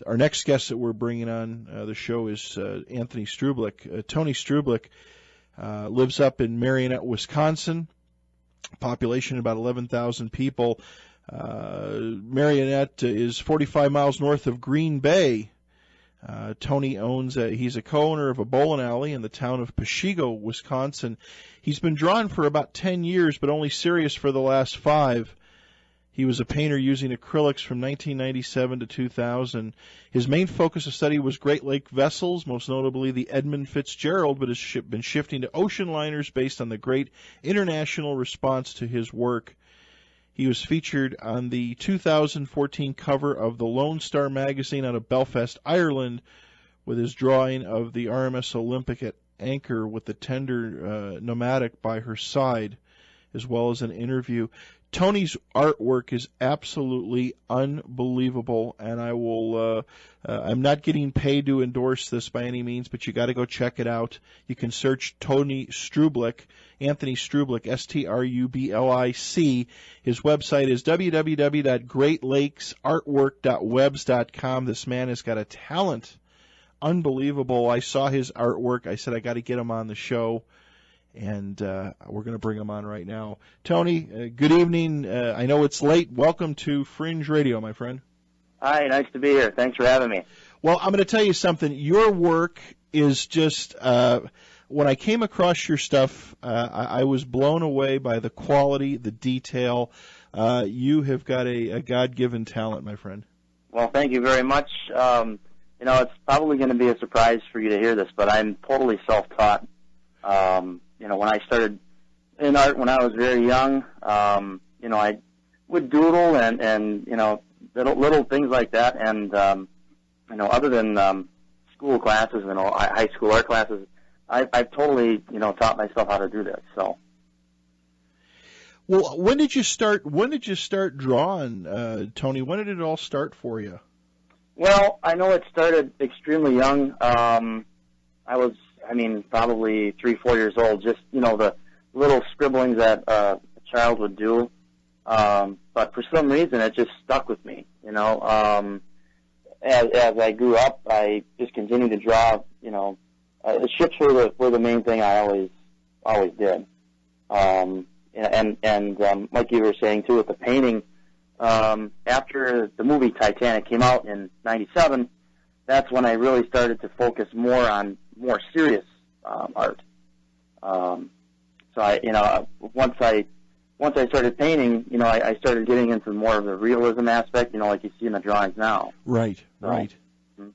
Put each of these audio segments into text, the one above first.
Our next guest that we're bringing on the show is Anthony Strublic. Tony Strublic lives up in Marionette, Wisconsin. Population about 11,000 people. Marionette is 45 miles north of Green Bay. Tony he's a co-owner of a bowling alley in the town of Peshego, Wisconsin. He's been drawn for about 10 years, but only serious for the last 5. He was a painter using acrylics from 1997 to 2000. His main focus of study was Great Lake vessels, most notably the Edmund Fitzgerald, but has been shifting to ocean liners based on the great international response to his work. He was featured on the 2014 cover of the Lone Star magazine out of Belfast, Ireland, with his drawing of the RMS Olympic at anchor with the tender nomadic by her side, as well as an interview. Tony's artwork is absolutely unbelievable, and I'm not getting paid to endorse this by any means, but you got to go check it out. You can search Tony Strublic, Anthony Strublic, Strublic. His website is www.greatlakesartwork.webs.com. This man has got a talent, unbelievable. I saw his artwork. I said I got to get him on the show. And we're going to bring him on right now. Tony, good evening. I know it's late. Welcome to Fringe Radio, my friend. Hi, nice to be here. Thanks for having me. Well, I'm going to tell you something. Your work is just, when I came across your stuff, I was blown away by the quality, the detail. You have got a God-given talent, my friend. Well, thank you very much. It's probably going to be a surprise for you to hear this, but I'm totally self-taught. When I started in art when I was very young, I would doodle and little things like that. And, other than school classes, high school art classes, I've totally, taught myself how to do this. So. Well, when did you start drawing, Tony? When did it all start for you? Well, I know it started extremely young. I was probably 3-4 years old, just, the little scribblings that a child would do. But for some reason, it just stuck with me, As I grew up, I just continued to draw, the ships were the main thing I always did. And like you were saying, too, with the painting, after the movie Titanic came out in '97, that's when I really started to focus more on more serious art. So once I started painting, I started getting into more of the realism aspect, like you see in the drawings now. Right, so, right. Mm-hmm.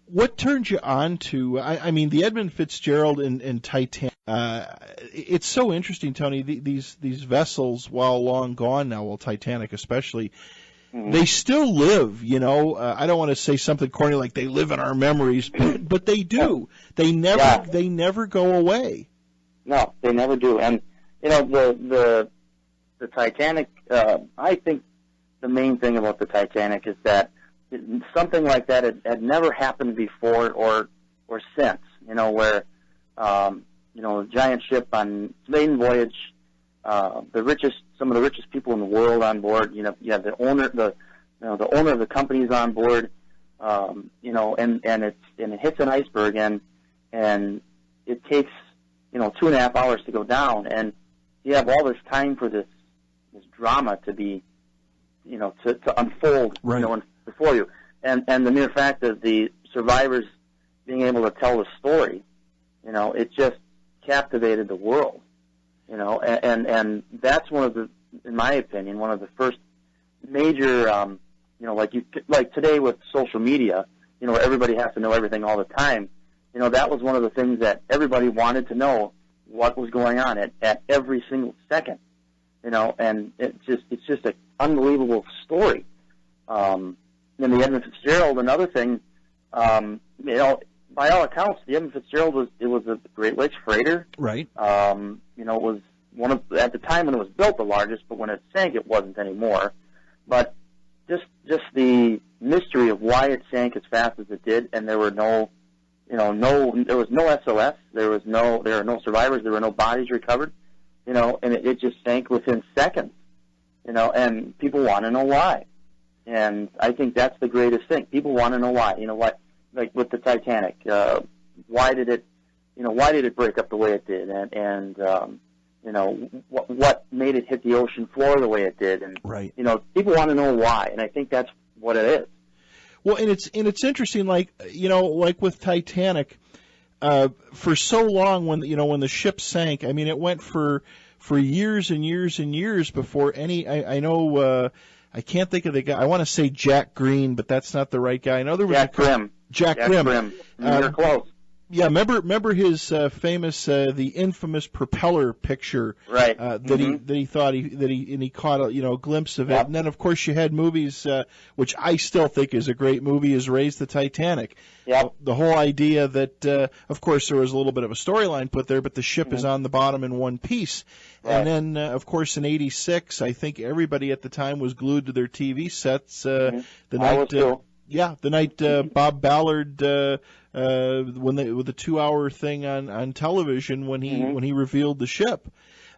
What turned you on to? The Edmund Fitzgerald and Titanic. It's so interesting, Tony. These vessels, while long gone now, well, Titanic especially. They still live, I don't want to say something corny like they live in our memories, but they do. They never go away. No, they never do. And the Titanic. I think the main thing about the Titanic is that something like that had never happened before or since. Where a giant ship on its maiden voyage. Some of the richest people in the world on board. You have the owner, the owner of the companies on board. And it hits an iceberg, and it takes 2.5 hours to go down, and you have all this time for this drama to be, to unfold, right. Before you, and the mere fact that the survivors being able to tell the story, it just captivated the world. And that's in my opinion, one of the first major, like today with social media, where everybody has to know everything all the time. That was one of the things that everybody wanted to know what was going on at every single second. And it's just an unbelievable story. And the Edmund Fitzgerald, another thing, by all accounts, the Edmund Fitzgerald was a Great Lakes freighter. Right. It was one of, at the time when it was built, the largest, but when it sank, it wasn't anymore. But just the mystery of why it sank as fast as it did, and there were there was no SOS, there were no survivors, there were no bodies recovered, and it just sank within seconds, and people want to know why. And I think that's the greatest thing. People want to know why. You know, what, like with the Titanic, why did it break up the way it did? And you know, what made it hit the ocean floor the way it did? And, right. You know, people want to know why. And I think that's what it is. Well, and it's interesting, like, you know, like with Titanic, for so long when the ship sank, I mean, it went for years and years and years before any. I know I can't think of the guy. I want to say Jack Green, but that's not the right guy. I know there was Jack Grimm. Jack Grimm. You're close. Yeah, remember his famous, the infamous propeller picture, right? That he thought he caught a glimpse of it, Yep. And then of course you had movies, which I still think is a great movie, is Raise the Titanic. Yep. The whole idea that, of course, there was a little bit of a storyline put there, but the ship is on the bottom in one piece. Right. And then, of course, in '86, I think everybody at the time was glued to their TV sets. The night Bob Ballard. With the 2-hour thing on television when he revealed the ship,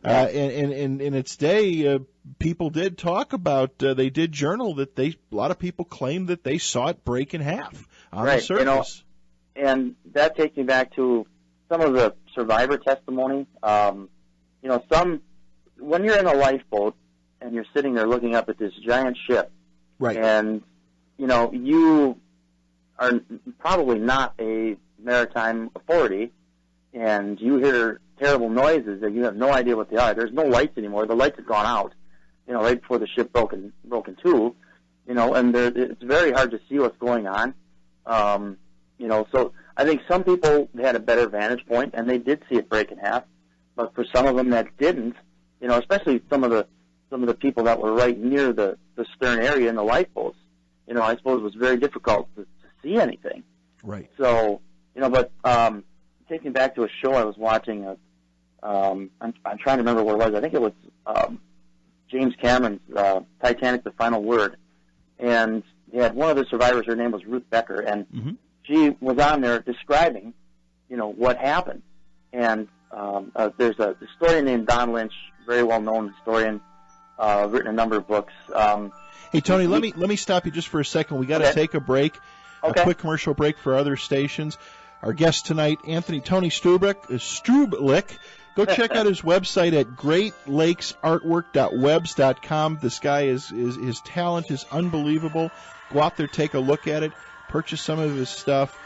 and in its day, people did talk about, they did journal that a lot of people claimed that they saw it break in half on the surface. You know, and that takes me back to some of the survivor testimony. You know, when you're in a lifeboat and you're sitting there looking up at this giant ship, right, and you know you are probably not a maritime authority, and you hear terrible noises that you have no idea what they are. There's no lights anymore. The lights have gone out, you know, right before the ship broke in two, you know, and it's very hard to see what's going on. You know, so I think some people had a better vantage point, and they did see it break in half, but for some of them that didn't, you know, especially some of the people that were right near the stern area in the lifeboats, you know, I suppose it was very difficult to see anything. Right. So, you know, but taking back to a show I was watching, I'm trying to remember what it was. I think it was James Cameron's Titanic: The Final Word, and he had one of the survivors. Her name was Ruth Becker, and she was on there describing, you know, what happened. And there's a historian named Don Lynch, very well-known historian, written a number of books. Hey Tony, let me stop you just for a second. We got to take a break. Okay. A quick commercial break for other stations. Our guest tonight, Tony Strublic. Go check out his website at greatlakesartwork.webs.com. This guy his talent is unbelievable. Go out there, take a look at it, purchase some of his stuff.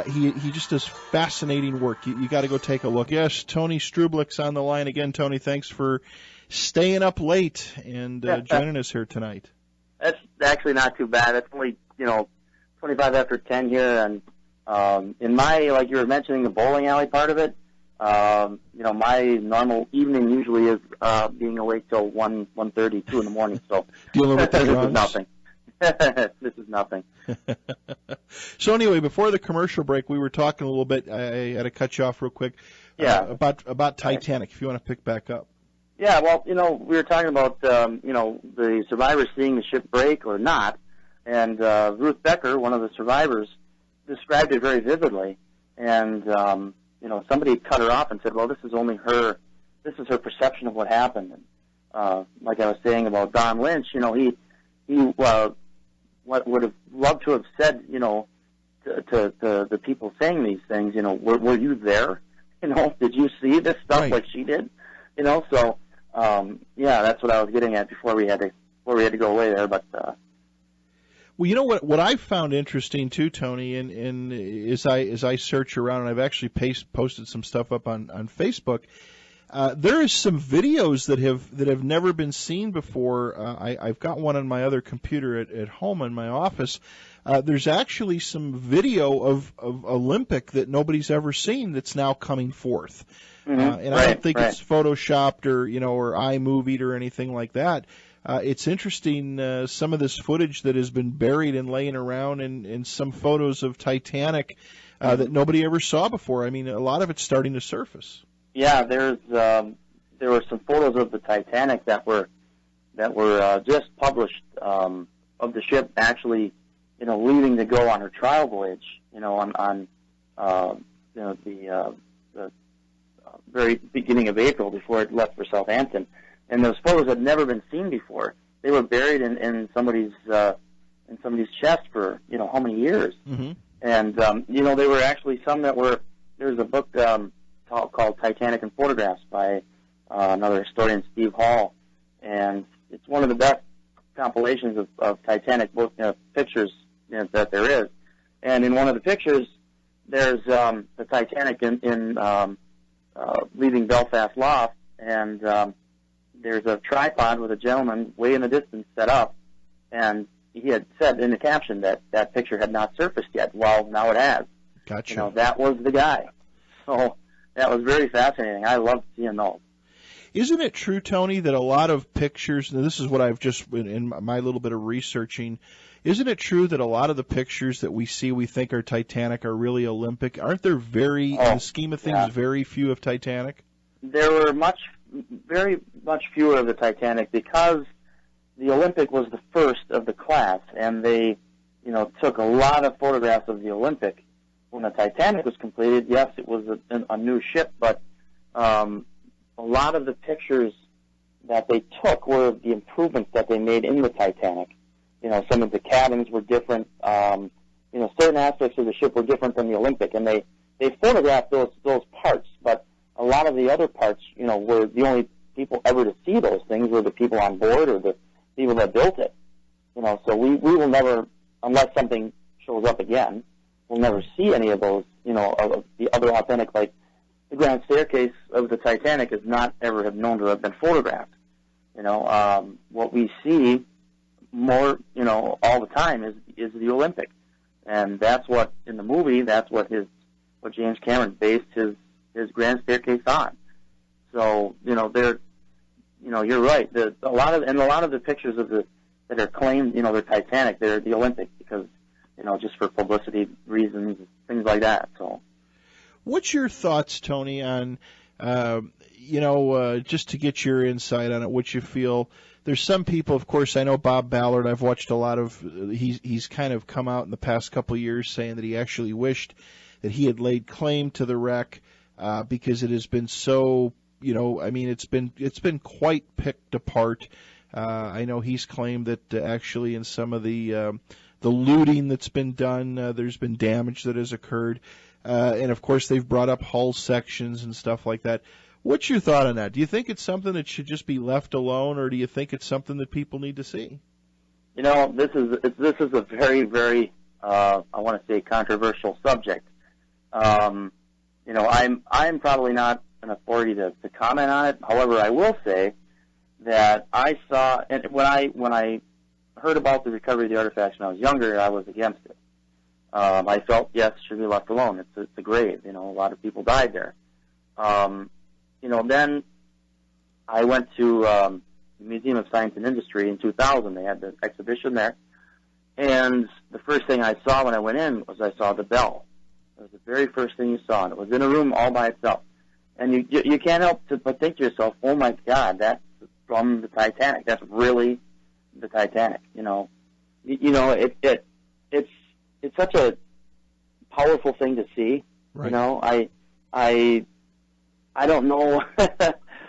He just does fascinating work. You got to go take a look. Yes, Tony Strublic's on the line again. Tony, thanks for staying up late and joining us here tonight. That's actually not too bad. It's only, you know, 25 after 10 here, and in my, like you were mentioning, the bowling alley part of it, you know, my normal evening usually is being awake till 1:30, 2 in the morning. So dealing with the this is nothing. This is nothing. So anyway, before the commercial break, we were talking a little bit. I had to cut you off real quick. About Titanic. If you want to pick back up. Yeah, well, you know, we were talking about you know, the survivors seeing the ship break or not. And Ruth Becker, one of the survivors, described it very vividly. And you know, somebody cut her off and said, "Well, this is her perception of what happened." And like I was saying about Don Lynch, you know, he what would have loved to have said, you know, to the people saying these things, you know, were you there? You know, did you see this stuff like she did? You know, so yeah, that's what I was getting at before we had to go away there, but. Well, you know what I found interesting too, Tony, and as I search around, and I've actually posted some stuff up on Facebook. There is some videos that have never been seen before. I've got one on my other computer at home in my office. There's actually some video of Olympic that nobody's ever seen that's now coming forth. And I don't think it's photoshopped or iMovie'd or anything like that. It's interesting, some of this footage that has been buried and laying around in some photos of Titanic that nobody ever saw before. I mean, a lot of it's starting to surface. Yeah, there were some photos of the Titanic that were just published of the ship actually, you know, leaving to go on her trial voyage, you know, on you know, the very beginning of April before it left for Southampton. And those photos had never been seen before. They were buried in somebody's in somebody's chest for, how many years. Mm-hmm. And, there were actually some that were, there's a book called Titanic in Photographs by another historian, Steve Hall, and it's one of the best compilations of Titanic book pictures that there is. And in one of the pictures, there's the Titanic in leaving Belfast Loft, and there's a tripod with a gentleman way in the distance set up, and he had said in the caption that that picture had not surfaced yet. Well, now it has. Gotcha. That was the guy. So that was very fascinating. I loved seeing those. Isn't it true, Tony, that a lot of pictures, and this is what I've just, in my little bit of researching, isn't it true that a lot of the pictures that we see we think are Titanic are really Olympic? Aren't there in the scheme of things, very few of Titanic? There were very much fewer of the Titanic because the Olympic was the first of the class, and they, took a lot of photographs of the Olympic. When the Titanic was completed, yes, it was a new ship, but a lot of the pictures that they took were the improvements that they made in the Titanic. Some of the cabins were different. Certain aspects of the ship were different than the Olympic, and they photographed those parts. But a lot of the other parts, were the only people ever to see those things were the people on board or the people that built it. So we will never, unless something shows up again, we'll never see any of those. Of the other authentic, like the grand staircase of the Titanic is not ever have known to have been photographed. What we see more, all the time is the Olympic, and that's what in the movie. That's what James Cameron based his grand staircase on. So you're right. A lot of the pictures that are claimed, they're Titanic. They're the Olympic because just for publicity reasons, things like that. So, what's your thoughts, Tony, on just to get your insight on it, what you feel? There's some people, of course, I know Bob Ballard, I've watched a lot of, he's kind of come out in the past couple of years saying that he actually wished that he had laid claim to the wreck because it has been so, it's been quite picked apart. I know he's claimed that actually in some of the looting that's been done, there's been damage that has occurred. And, of course, they've brought up hull sections and stuff like that. What's your thought on that? Do you think it's something that should just be left alone, or do you think it's something that people need to see? This is a very, very, I want to say, controversial subject. I'm probably not an authority to comment on it. However, I will say that I saw, and when I heard about the recovery of the artifacts when I was younger, I was against it. I felt, yes, it should be left alone. It's a grave. A lot of people died there. Then I went to the Museum of Science and Industry in 2000. They had the exhibition there. And the first thing I saw when I went in was I saw the bell. It was the very first thing you saw, and it was in a room all by itself. And you can't help but think to yourself, oh, my God, that's from the Titanic. That's really the Titanic. It's such a powerful thing to see. Right. I don't know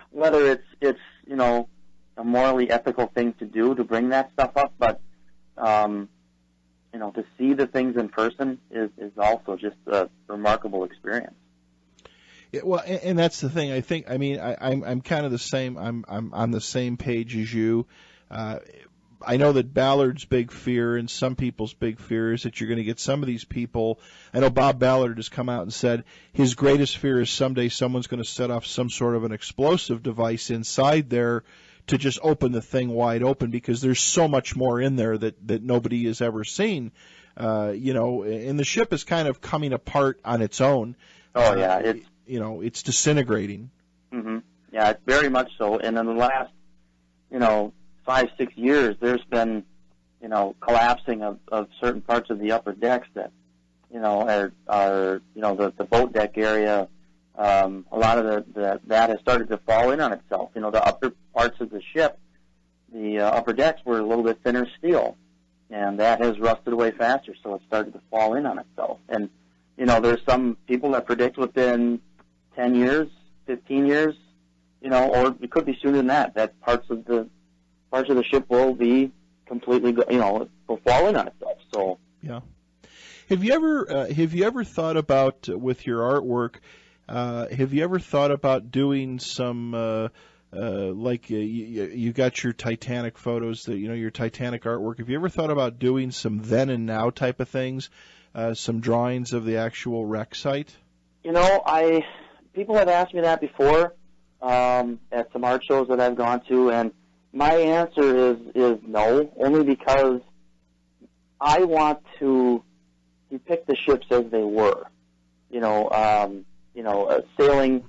whether it's a morally ethical thing to do to bring that stuff up, but to see the things in person is also just a remarkable experience. Yeah, well, and that's the thing. I'm kind of the same. I'm on the same page as you. I know that Ballard's big fear and some people's big fear is that you're going to get some of these people. I know Bob Ballard has come out and said his greatest fear is someday someone's going to set off some sort of an explosive device inside there to just open the thing wide open because there's so much more in there that nobody has ever seen. And the ship is kind of coming apart on its own. Oh, yeah. It's disintegrating. Mm-hmm. Yeah, it's very much so. And in the last, 5-6 years, there's been, collapsing of certain parts of the upper decks that, are the boat deck area. A lot of that has started to fall in on itself. The upper parts of the ship, the upper decks were a little bit thinner steel, and that has rusted away faster, so it started to fall in on itself. And, there's some people that predict within 10 years, 15 years, or it could be sooner than that parts of the ship will be completely, will fall in on itself. So yeah. Have you ever thought about with your artwork? Have you ever thought about doing some you got your Titanic photos, that your Titanic artwork? Have you ever thought about doing some then and now type of things, some drawings of the actual wreck site? People have asked me that before at some art shows that I've gone to, and my answer is no, only because I want to depict the ships as they were, sailing,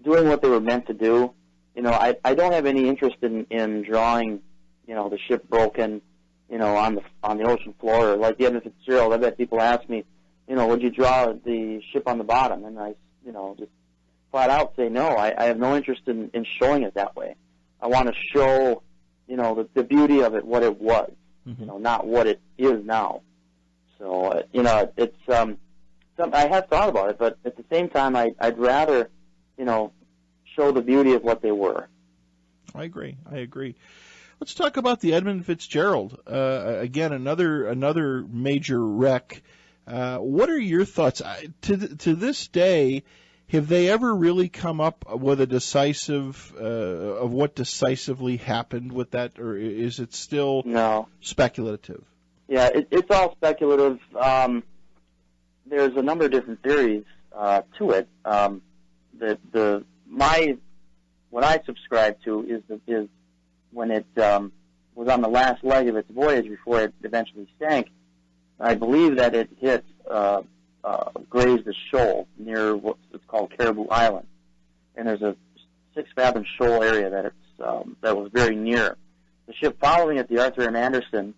doing what they were meant to do. I don't have any interest in drawing, the ship broken, on the ocean floor, or like the Edmund Fitzgerald. I bet people ask me, would you draw the ship on the bottom? And I, just flat out say no. I have no interest in showing it that way. I want to show, the beauty of it, what it was, not what it is now. So, it's I have thought about it, but at the same time, I'd rather, show the beauty of what they were. I agree. Let's talk about the Edmund Fitzgerald. Again, another major wreck. What are your thoughts? To this day, have they ever really come up with a decisive of what decisively happened with that, or is it still speculative? Yeah, it's all speculative. There's a number of different theories to it. What I subscribe to is when it was on the last leg of its voyage before it eventually sank. I believe that it hit grazed a shoal near what's called Caribou Island, and there's a 6-fathom shoal area that was very near. The ship following it, the Arthur M. Anderson,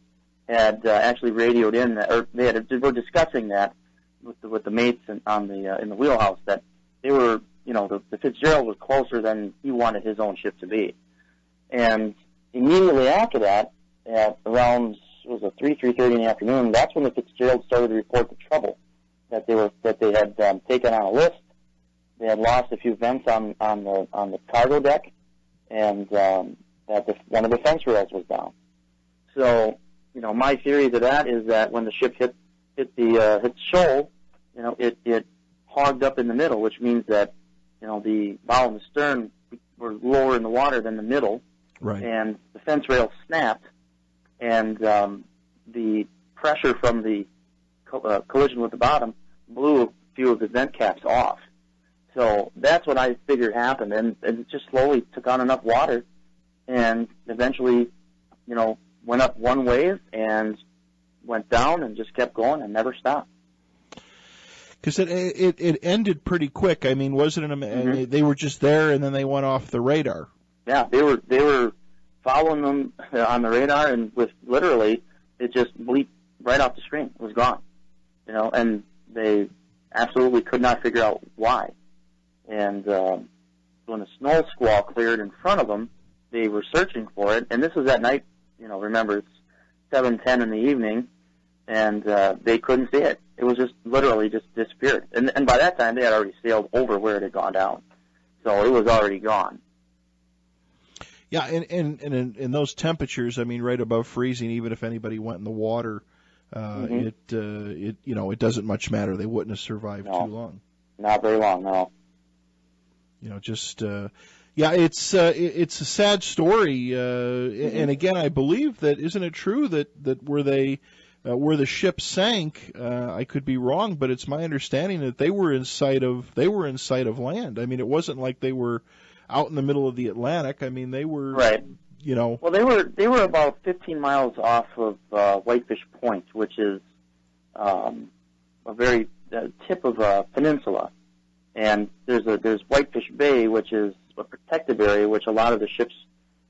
had actually radioed in, or they were discussing that with the mates in the wheelhouse, that they were, the Fitzgerald was closer than he wanted his own ship to be. And immediately after that, at around 3:30 in the afternoon, that's when the Fitzgerald started to report the trouble that they had taken on a list. They had lost a few vents on the cargo deck, and that one of the fence rails was down. So, my theory to that is that when the ship hit the shoal, it hogged up in the middle, which means that the bow and the stern were lower in the water than the middle, right? And the fence rail snapped, and the pressure from the collision with the bottom blew a few of the vent caps off. So that's what I figured happened, and it just slowly took on enough water, and eventually, went up one wave and went down and just kept going and never stopped. Because it ended pretty quick. I mean, wasn't it? They were just there, and then they went off the radar. Yeah, they were following them on the radar, and with literally, it just bleeped right off the screen. It was gone, and they absolutely could not figure out why. And when the snow squall cleared in front of them, they were searching for it. And this was at night. Remember, it's 7:10 in the evening, and they couldn't see it. It was just literally just disappeared. And by that time, they had already sailed over where it had gone down, so it was already gone. Yeah, and in those temperatures, I mean, right above freezing, even if anybody went in the water, it doesn't much matter. They wouldn't have survived too long. Not very long, no. It's a sad story. And again, I believe that, isn't it true that where the ship sank, I could be wrong, but it's my understanding that they were in sight of land. I mean, it wasn't like they were out in the middle of the Atlantic. I mean, they were right. Well, they were about 15 miles off of Whitefish Point, which is a very tip of a peninsula, and there's Whitefish Bay, which is a protected area, which a lot of the ships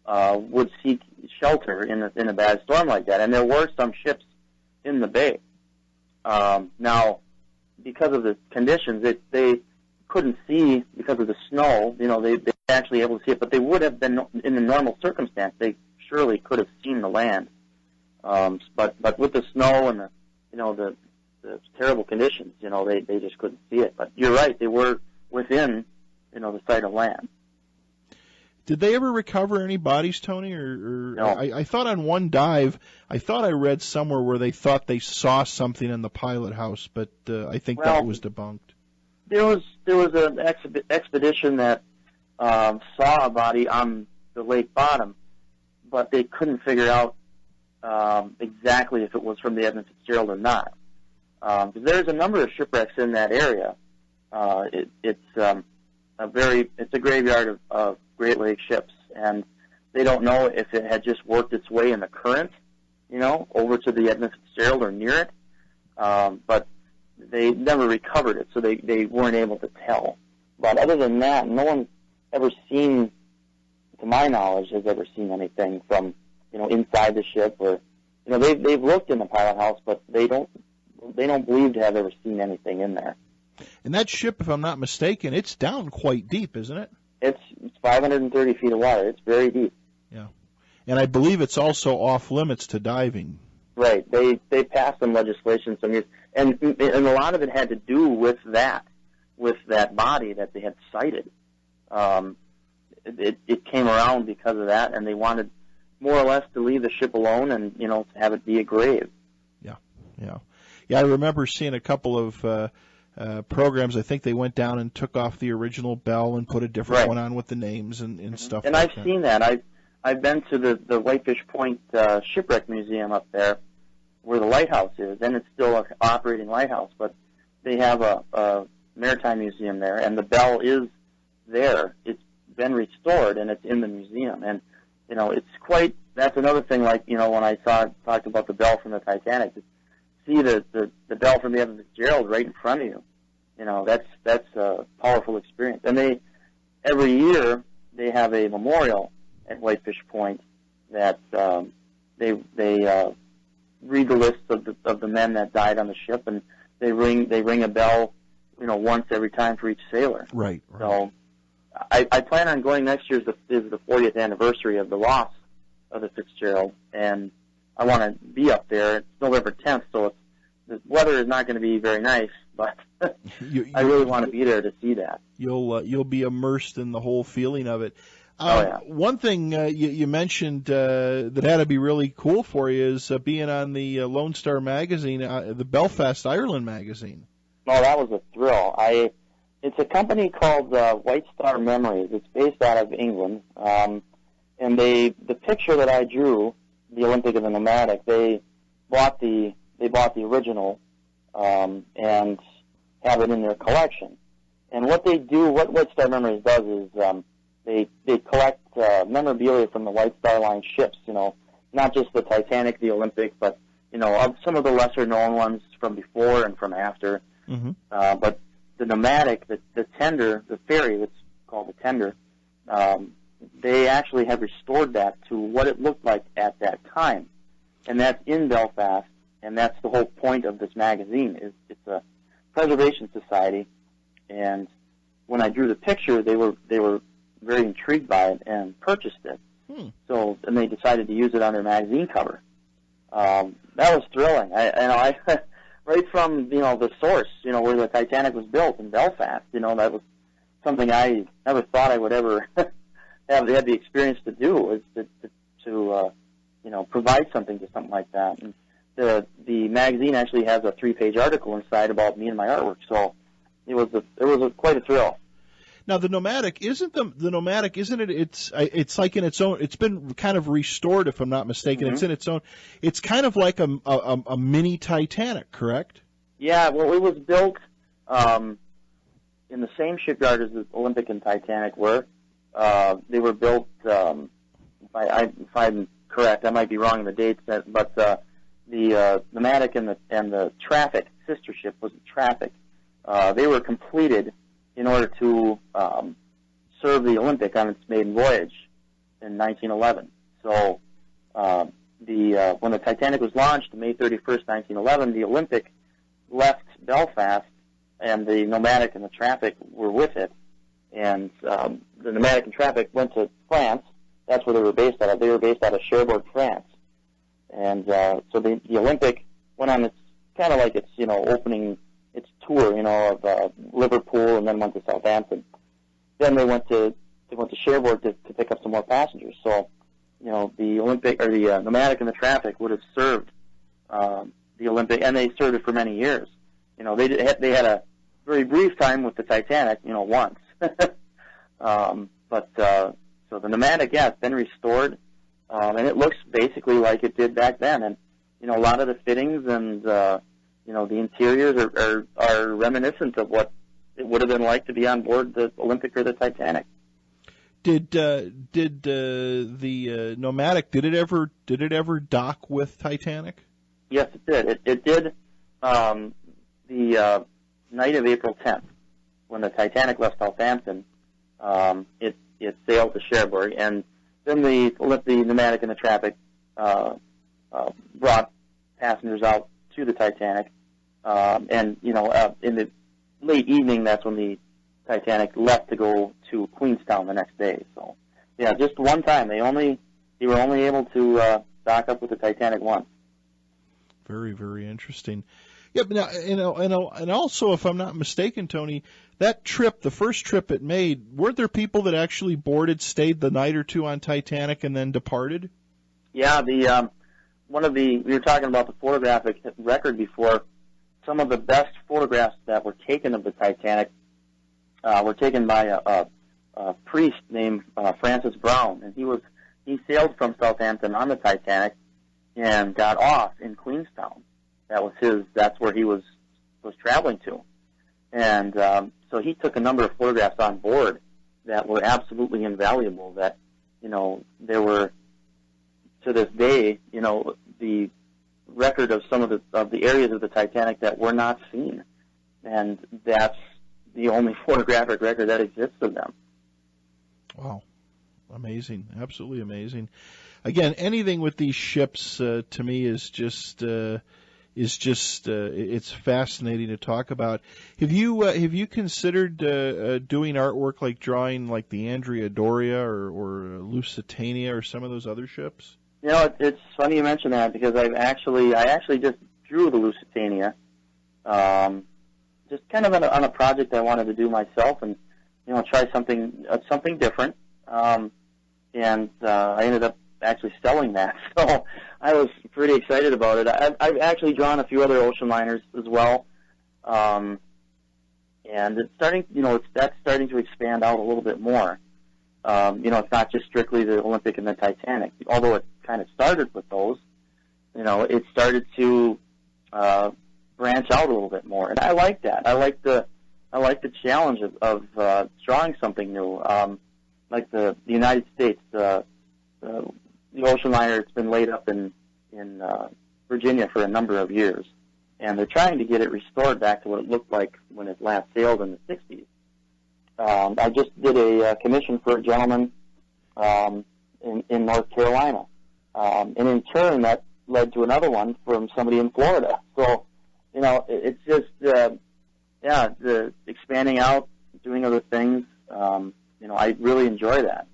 would seek shelter in a bad storm like that, and there were some ships in the bay. Now, because of the conditions, they couldn't see because of the snow. They actually able to see it, but they would have been in the normal circumstance. They surely could have seen the land. But with the snow and the terrible conditions, they just couldn't see it. But you're right, they were within the sight of land. Did they ever recover any bodies, Tony? Or No. I thought on one dive, I thought I read somewhere where they thought they saw something in the pilot house, but I think that was debunked. There was an expedition that saw a body on the lake bottom, but they couldn't figure out exactly if it was from the Edmund Fitzgerald or not. Because there's a number of shipwrecks in that area. It's a graveyard of Great Lakes ships, and they don't know if it had just worked its way in the current, over to the Edmund Fitzgerald or near it. But they never recovered it, so they weren't able to tell. But other than that, no one's ever seen, to my knowledge, has ever seen anything from, inside the ship, or, they've looked in the pilot house, but they don't believe to have ever seen anything in there. And that ship, if I'm not mistaken, it's down quite deep, isn't it? It's 530 feet of water. It's very deep. Yeah. And I believe it's also off limits to diving. Right. They passed some legislation some years, and a lot of it had to do with that body that they had sighted. It came around because of that, and they wanted more or less to leave the ship alone and, to have it be a grave. Yeah, I remember seeing a couple of programs. I think they went down and took off the original bell and put a different one on with the names and stuff and like I've that. seen that. I've been to the Whitefish Point Shipwreck Museum up there where the lighthouse is, and it's still an operating lighthouse, but they have a maritime museum there, and the bell is there. It's been restored, and it's in the museum. And, it's quite, that's another thing, like, when I talked about the bell from the Titanic, to see the bell from the Edmund Fitzgerald right in front of you. That's a powerful experience. And every year, they have a memorial at Whitefish Point that they read the list of the men that died on the ship, and they ring a bell, once every time for each sailor. Right. So I plan on going next year. Is the 40th anniversary of the loss of the Fitzgerald, and I want to be up there. It's November 10th, so the weather is not going to be very nice, but I really want to be there to see that. You'll be immersed in the whole feeling of it. Yeah. One thing you mentioned that had to be really cool for you is being on the Lone Star magazine, the Belfast, Ireland magazine. Oh, that was a thrill. It's a company called White Star Memories. It's based out of England, and the picture that I drew, the Olympic and the Nomadic, they bought the original and have it in their collection. And what they do, what White Star Memories does is they collect memorabilia from the White Star Line ships. Not just the Titanic, the Olympic, but of some of the lesser known ones from before and from after. Mm-hmm. But the Nomadic, the tender, the ferry that's called the tender, they actually have restored that to what it looked like at that time. And that's in Belfast, and that's the whole point of this magazine. It's a preservation society, and when I drew the picture, they were very intrigued by it and purchased it. So, and they decided to use it on their magazine cover. That was thrilling. I right from, the source, where the Titanic was built in Belfast, that was something I never thought I would ever have the experience to do, is to provide something to something like that. And the magazine actually has a 3-page article inside about me and my artwork, so it was quite a thrill. Now the Nomadic isn't it? It's like in its own. It's been kind of restored, if I'm not mistaken. Mm-hmm. It's in its own. It's kind of like a mini Titanic, correct? Yeah. Well, it was built in the same shipyard as the Olympic and Titanic were. They were built. If I'm correct, I might be wrong in the dates, but the Nomadic and the Traffic, sister ship was the Traffic. They were completed in order to serve the Olympic on its maiden voyage in 1911. So when the Titanic was launched, May 31st, 1911, the Olympic left Belfast, and the Nomadic and the Traffic were with it. And the Nomadic and Traffic went to France. That's where they were based out of. They were based out of Cherbourg, France. And so the Olympic went on its kind of like its opening its tour, of Liverpool, and then went to Southampton. Then they went to went to Cherbourg to pick up some more passengers. So, the Olympic or the Nomadic and the Traffic would have served the Olympic, and they served it for many years. They had a very brief time with the Titanic, once. So the Nomadic, it's been restored, and it looks basically like it did back then. And a lot of the fittings and the interiors are reminiscent of what it would have been like to be on board the Olympic or the Titanic. Did the Nomadic did it ever dock with Titanic? Yes, it did. It did. The night of April 10th, when the Titanic left Southampton, it sailed to Cherbourg, and then the Nomadic and the Traffic brought passengers out to the Titanic, and in the late evening, that's when the Titanic left to go to Queenstown the next day. So, just one time. They were only able to dock up with the Titanic once. Very, very interesting. Yeah, but now, and also, if I'm not mistaken, Tony, that trip, the first trip it made, weren't there people that actually boarded, stayed the night or two on Titanic, and then departed? Yeah, we were talking about the photographic record before. Some of the best photographs that were taken of the Titanic were taken by a priest named Francis Brown, and he sailed from Southampton on the Titanic and got off in Queenstown. That's where he was traveling to. And so he took a number of photographs on board that were absolutely invaluable, that, there were, to this day, the record of some of the areas of the Titanic that were not seen. And that's the only photographic record that exists of them. Wow. Amazing. Absolutely amazing. Again, anything with these ships, to me, is just it's fascinating to talk about. Have you considered doing artwork like drawing like the Andrea Doria or Lusitania or some of those other ships? It's funny you mention that, because I actually just drew the Lusitania, just kind of on a project I wanted to do myself, and try something different. And I ended up actually selling that, so I was pretty excited about it. I've actually drawn a few other ocean liners as well, and it's starting, that's starting to expand out a little bit more. It's not just strictly the Olympic and the Titanic, although it kind of started with those. It started to branch out a little bit more, and I like that. I like the challenge of drawing something new. Like the United States, the ocean liner, it's been laid up in Virginia for a number of years, and they're trying to get it restored back to what it looked like when it last sailed in the 60s. I just did a commission for a gentleman in North Carolina, and in turn that led to another one from somebody in Florida. So, it's just the expanding out, doing other things. I really enjoy that.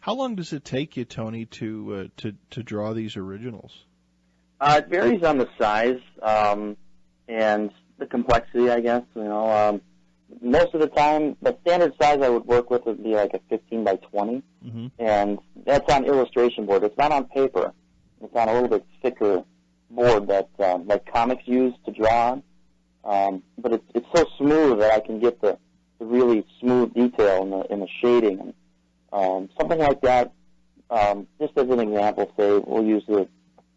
How long does it take you, Tony, to draw these originals? It varies on the size and the complexity, I guess. Most of the time, the standard size I would work with would be like a 15 by 20, mm-hmm. and that's on illustration board. It's not on paper. It's on a little bit thicker board that like comics use to draw on. But it's so smooth that I can get the really smooth detail in the shading. Something like that, just as an example, say we'll use the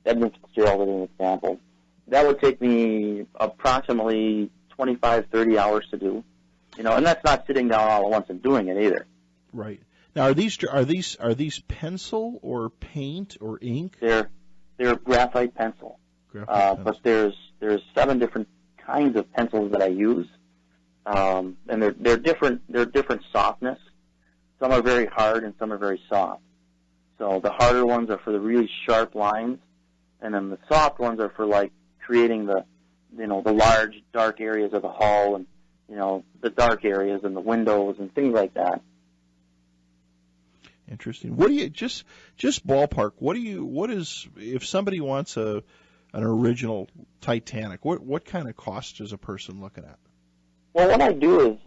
Edmund Fitzgerald as an example. That would take me approximately 25, 30 hours to do. And that's not sitting down all at once and doing it either. Right. Now, are these pencil or paint or ink? They're graphite pencil. But there's 7 different kinds of pencils that I use, and they're different softness. Some are very hard and some are very soft. So the harder ones are for the really sharp lines, and then the soft ones are for like creating the large dark areas of the hull and the dark areas and the windows and things like that. Interesting. What do you just ballpark? What is if somebody wants an original Titanic? What kind of cost is a person looking at? Well, what I do is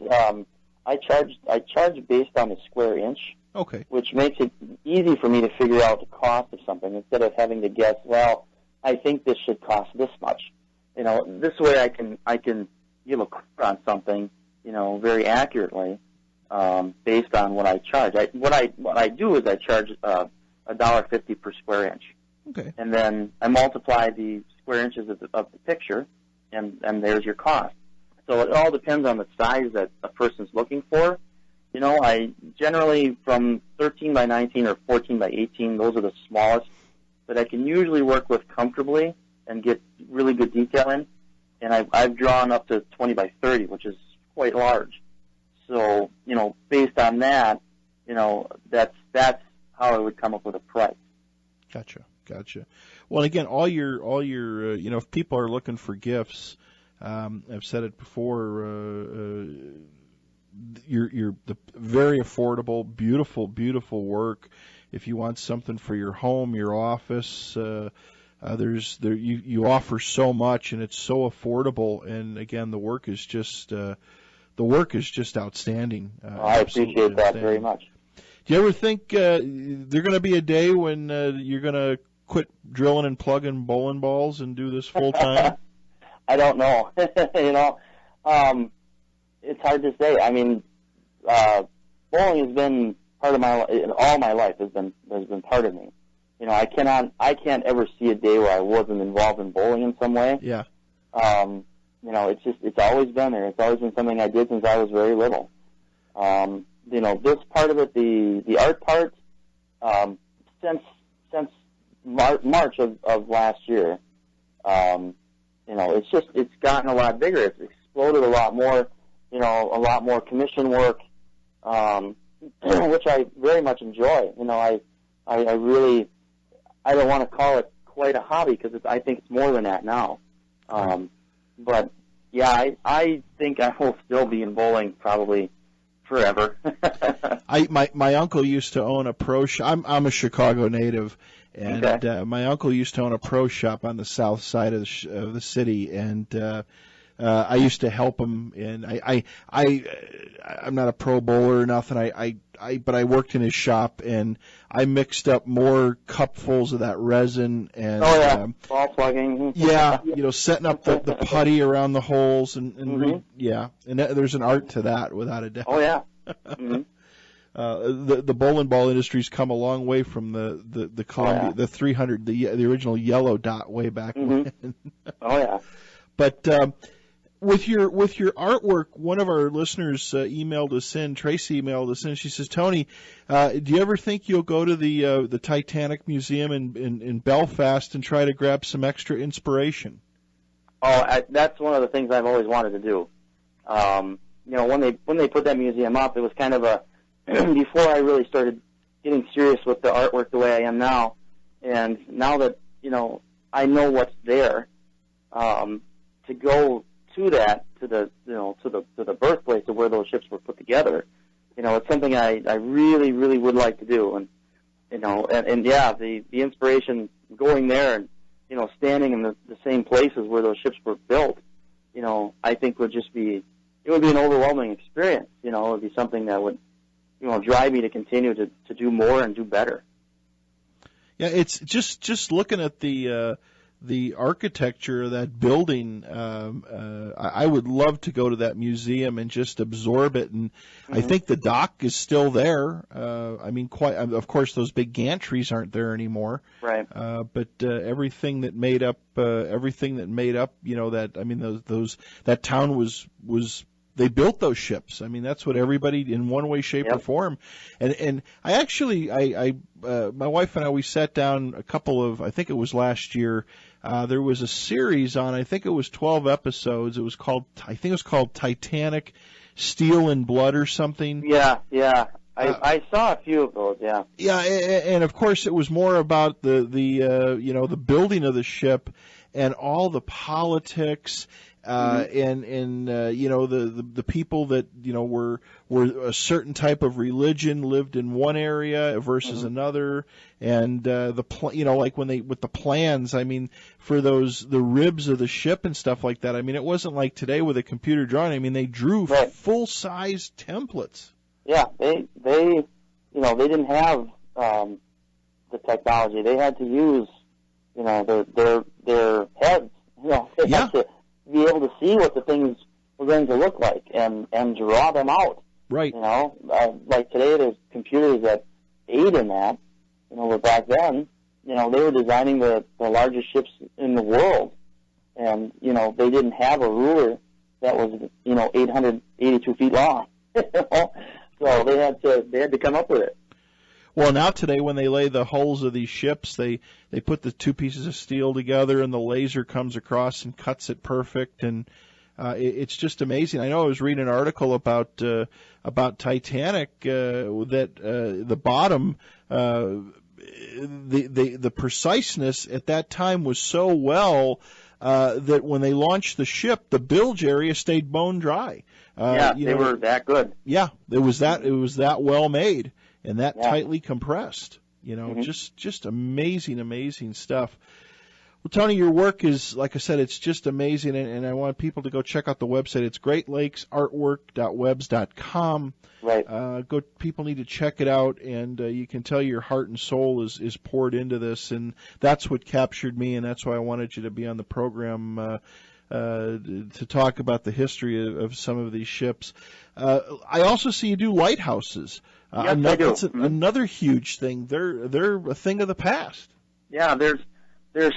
charge based on the square inch, Okay. which makes it easy for me to figure out the cost of something instead of having to guess. Well, I think this should cost this much. This way I can give a quote on something, very accurately, based on what I charge. What I do is I charge $1.50 per square inch. Okay. And then I multiply the square inches of the picture, and there's your cost. So it all depends on the size that a person's looking for. I generally, from 13 by 19 or 14 by 18, those are the smallest that I can usually work with comfortably and get really good detail in. And I've drawn up to 20 by 30, which is quite large. So, based on that, that's how I would come up with a price. Gotcha. Well, again, all your if people are looking for gifts, I've said it before, you're the very affordable, beautiful work. If you want something for your home, your office, you offer so much, and it's so affordable. And again, the work is just outstanding. I appreciate that very much. Do you ever think there's going to be a day when you're going to quit drilling and plugging bowling balls and do this full time? I don't know. It's hard to say. I mean, bowling has been part of all my life has been part of me. I can't ever see a day where I wasn't involved in bowling in some way. Yeah. It's always been there. It's always been something I did since I was very little. This part of it, the art part, since March of last year, it's gotten a lot bigger. It's exploded a lot more, a lot more commission work, which I very much enjoy. I really, I don't want to call it quite a hobby because I think it's more than that now. But yeah, I think I will still be in bowling probably forever. My uncle used to own a pro shop. I'm a Chicago native, and Okay. My uncle used to own a pro shop on the south side of the city, and I used to help him. And I'm not a pro bowler or nothing. But I worked in his shop, and I mixed up more cupfuls of that resin and Ball plugging. setting up the putty around the holes and Mm-hmm. and there's an art to that without a doubt. Oh yeah. Mm-hmm. The bowling ball industry's come a long way from the Columbia, the 300, the original yellow dot way back when. Oh yeah. But with your artwork, one of our listeners emailed us in. Tracy emailed us in. She says, "Tony, do you ever think you'll go to the Titanic Museum in Belfast and try to grab some extra inspiration?" Oh, that's one of the things I've always wanted to do. When they put that museum up, it was kind of a before I really started getting serious with the artwork the way I am now, and now that I know what's there, to go to the birthplace of where those ships were put together, it's something I really, really would like to do, and the inspiration going there and standing in the same places where those ships were built, I think would be an overwhelming experience. It would be something that would drive me to continue to do more and do better. Yeah, it's just looking at the architecture of that building. I would love to go to that museum and just absorb it. And I think the dock is still there. Of course, those big gantries aren't there anymore. Right. But everything that made up, that town was. They built those ships. I mean, that's what everybody in one way, shape, or form. And I actually, my wife and I, we sat down I think it was last year. There was a series on, I think it was 12 episodes. It was called Titanic, Steel and Blood or something. Yeah. I saw a few of those. Yeah. Yeah, and of course it was more about the building of the ship and all the politics. and you know, the people that, you know, were a certain type of religion lived in one area versus another, and you know, like when they with the plans, I mean, for the ribs of the ship and stuff like that. I mean, it wasn't like today with a computer drawing. I mean, they drew full size templates. Yeah, they you know, they didn't have the technology. They had to use, you know, their heads. You know, they had to be able to see what the things were going to look like and draw them out. Right. You know, like today there's computers that aid in that. You know, but back then, you know, they were designing the largest ships in the world, and you know, they didn't have a ruler that was, you know, 882 feet long. You know? So they had to come up with it. Well, now today when they lay the hulls of these ships, they put the two pieces of steel together and the laser comes across and cuts it perfect, and it's just amazing. I know I was reading an article about Titanic that the bottom the preciseness at that time was so well that when they launched the ship, the bilge area stayed bone dry. They were that good. Yeah, it was that well made and that tightly compressed. You know, just amazing stuff. Well, Tony, your work is, like I said, it's just amazing, and I want people to go check out the website. It's greatlakesartwork.webs.com. Right. People need to check it out, and you can tell your heart and soul is poured into this, and that's what captured me, and that's why I wanted you to be on the program to talk about the history of some of these ships. I also see you do lighthouses. Yes, I do. That's another huge thing. They're a thing of the past. Yeah, there's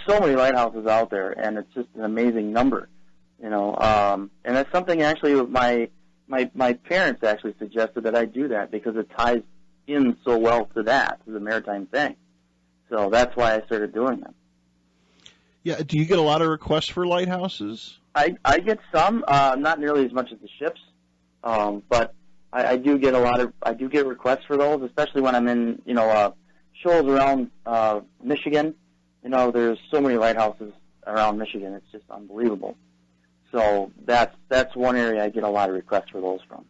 so many lighthouses out there, and it's just an amazing number, you know. And that's something actually my parents actually suggested that I do that because it ties in so well to the maritime thing. So that's why I started doing them. Yeah. Do you get a lot of requests for lighthouses? I get some, not nearly as much as the ships, but I do get requests for those, especially when I'm in, you know, shows around Michigan. You know, there's so many lighthouses around Michigan. It's just unbelievable. So that's one area I get a lot of requests for those from.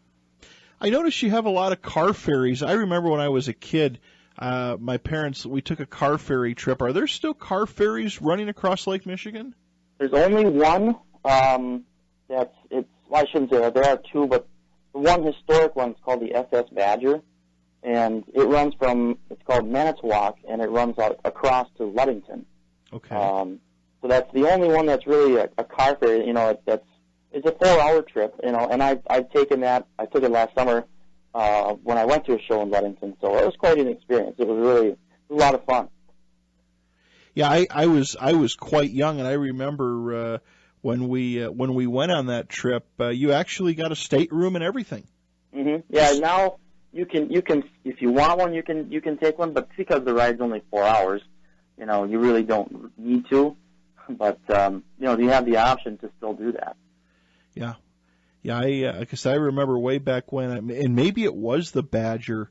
I noticed you have a lot of car ferries. I remember when I was a kid, my parents, we took a car ferry trip. Are there still car ferries running across Lake Michigan? There's only one. Well, I shouldn't say that. There are two, but the one historic one is called the SS Badger, and it runs it's called Manitowoc, and it runs out across to Ludington. Okay. So that's the only one that's really a car ferry. You know, it's a 4-hour trip. You know, and I've taken that. I took it last summer when I went to a show in Ludington. So it was quite an experience. It was a lot of fun. Yeah, I was quite young, and I remember when we went on that trip, you actually got a stateroom and everything. Mm-hmm. Yeah, now you can if you want one, you can take one, but because the ride's only 4 hours, you know, you really don't need to. But you know, you have the option to still do that. Yeah. Because I remember way back when, and maybe it was the Badger,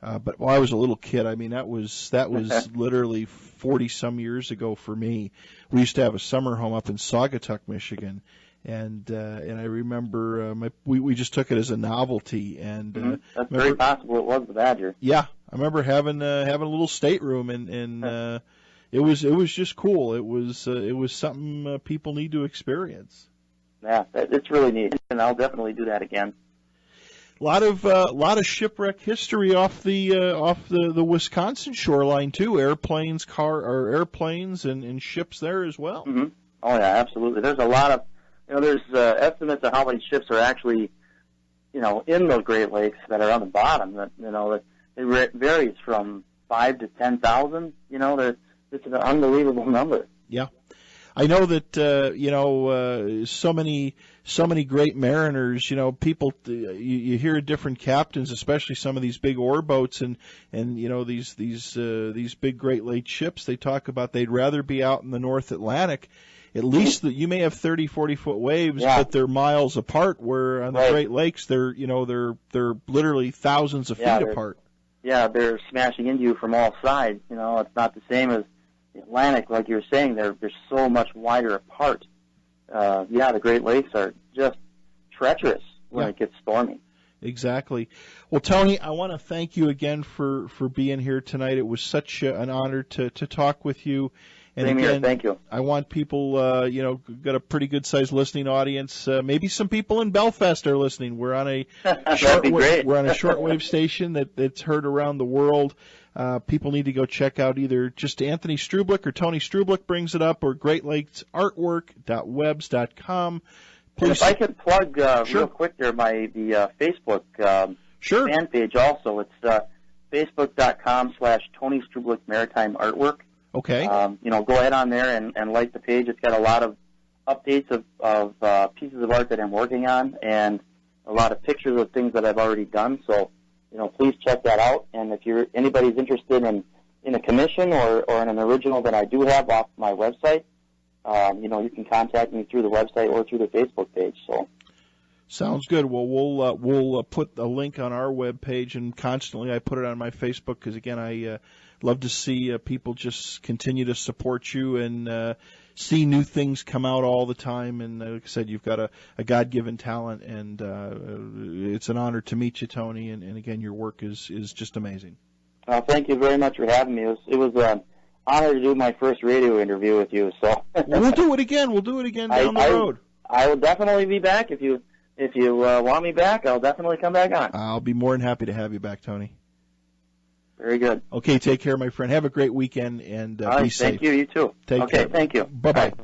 but I was a little kid. I mean, that was literally 40 some years ago for me. We used to have a summer home up in Saugatuck, Michigan, and I remember we just took it as a novelty, and that's very possible it was the Badger. Yeah, I remember having a little stateroom, and it was just cool. It was something people need to experience. Yeah, it's really neat, and I'll definitely do that again. A lot of shipwreck history off the Wisconsin shoreline too. Airplanes and ships there as well. Mm-hmm. Oh yeah, absolutely. There's a lot of, you know, there's estimates of how many ships are actually, you know, in the Great Lakes that are on the bottom. That, you know, it varies from 5 to 10,000. You know, it's an unbelievable number. Yeah. I know that you know, so many great mariners. You know, people you hear different captains, especially some of these big ore boats, and you know, these big Great Lake ships. They talk about they'd rather be out in the North Atlantic. At least that you may have 30, 40-foot waves, but they're miles apart. Where on the Great Lakes, they're literally thousands of feet apart. Yeah, they're smashing into you from all sides. You know, it's not the same as the Atlantic, like you were saying. They're so much wider apart. the Great Lakes are just treacherous when it gets stormy. Exactly. Well, Tony, I want to thank you again for being here tonight. It was such an honor to talk with you. And Same again, here. Thank you. I want people, got a pretty good sized listening audience. Maybe some people in Belfast are listening. We're on a shortwave station that's heard around the world. People need to go check out either just Anthony Strublic or Tony Strublic brings it up, or greatlakesartwork.webs.com. And if I could plug real quick there, the Facebook fan page also. It's facebook.com/Tony Strublic Maritime Artwork. Okay. Go ahead on there and like the page. It's got a lot of updates of pieces of art that I'm working on, and a lot of pictures of things that I've already done. So, please check that out. And if anybody's interested in a commission or in an original that I do have off my website, you can contact me through the website or through the Facebook page. So. Sounds good. Well, we'll put a link on our webpage, and constantly I put it on my Facebook because, again, I love to see people just continue to support you and see new things come out all the time. And like I said, you've got a God-given talent, and it's an honor to meet you, Tony. And again, your work is just amazing. Thank you very much for having me. It was an honor to do my first radio interview with you. So we'll do it again. We'll do it again down the road. I will definitely be back if you want me back. I'll definitely come back on. I'll be more than happy to have you back, Tony. Very good. Okay, take care, my friend. Have a great weekend, and be safe. Thank you. You too. Take care. Okay, thank you. Bye-bye. Bye.